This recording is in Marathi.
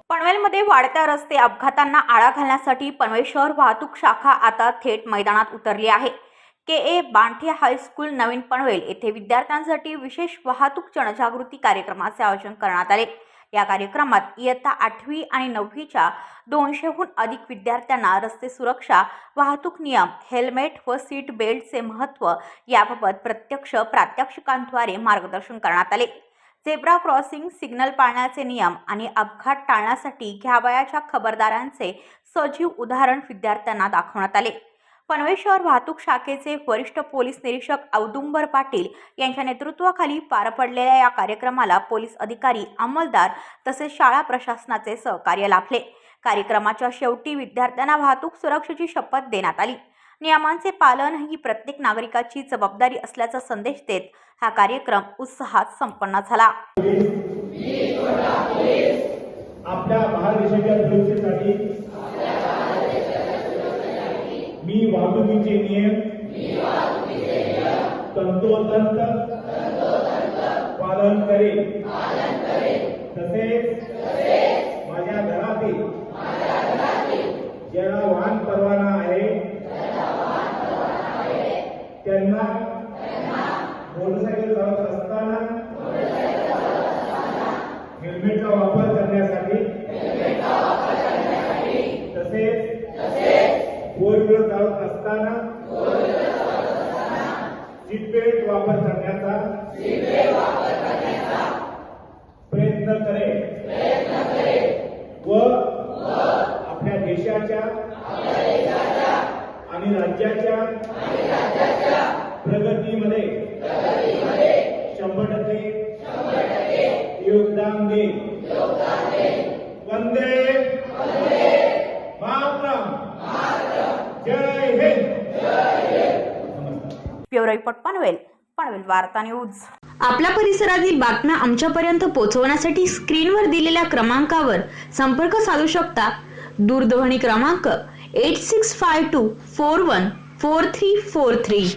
पनवेलमध्ये वाढत्या रस्ते अपघातांना आळा घालण्यासाठी पनवेल शहर वाहतूक शाखा आता थेट मैदानात उतरली आहे। के.ए. बांठे हायस्कूल नवीन पनवेल येथे विद्यार्थ्यांसाठी विशेष वाहतूक जनजागृती कार्यक्रमाचे आयोजन करण्यात आले। या कार्यक्रमात इयत्ता 8वी आणि 9वीच्या 200हून अधिक विद्यार्थ्यांना रस्ते सुरक्षा, वाहतूक नियम, हेल्मेट व सीट बेल्टचे महत्त्व याबाबत प्रत्यक्ष प्रात्यक्षिकांद्वारे मार्गदर्शन करण्यात आले। झेब्रा क्रॉसिंग, सिग्नल पाळण्याचे नियम आणि अपघात टाळण्यासाठी घ्यावयाच्या खबरदाऱ्यांचे सजीव उदाहरण विद्यार्थ्यांना दाखवण्यात आले। पनवेल शहर वाहतूक शाखेचे वरिष्ठ पोलीस निरीक्षक औदुंबर पाटील यांच्या नेतृत्वाखाली पार पडलेल्या या कार्यक्रमाला पोलीस अधिकारी, अंमलदार तसेच शाळा प्रशासनाचे सहकार्य लाभले। कार्यक्रमाच्या शेवटी विद्यार्थ्यांना वाहतूक सुरक्षेची शपथ देण्यात आली। नियमांचे पालन ही प्रत्येक नागरिकाची जबाबदारी असल्याचा संदेश देत हा कार्यक्रम उत्साहात संपन्न झाला। आपल्या भारत देशाच्या सुरक्षेसाठी मी वाहतुकीचे नियम तंतोतंत पालन करेन। तसेच माझ्या घरातील ज्यांना वाहन परवाना आहे त्यांना मोटरसायकल चालवत असताना हेल्मेटचा वापर करण्यासाठी तसेच फोर व्हीलर चालवत असताना सीट बेल्ट वापर करण्याचा प्रयत्न करेल व आपल्या देशाच्या आणि राज्याच्या प्रगतीमध्ये 100% योगदान दे। वंदे मातरम। जय हिंद। ब्युरो रिपोर्ट पनवेल वार्ता न्यूज। आपल्या परिसरातील बातम्या आमच्यापर्यंत पोहोचवण्यासाठी स्क्रीनवर दिलेल्या क्रमांकावर संपर्क साधू शकता। दूरध्वनी क्रमांक 8652414343।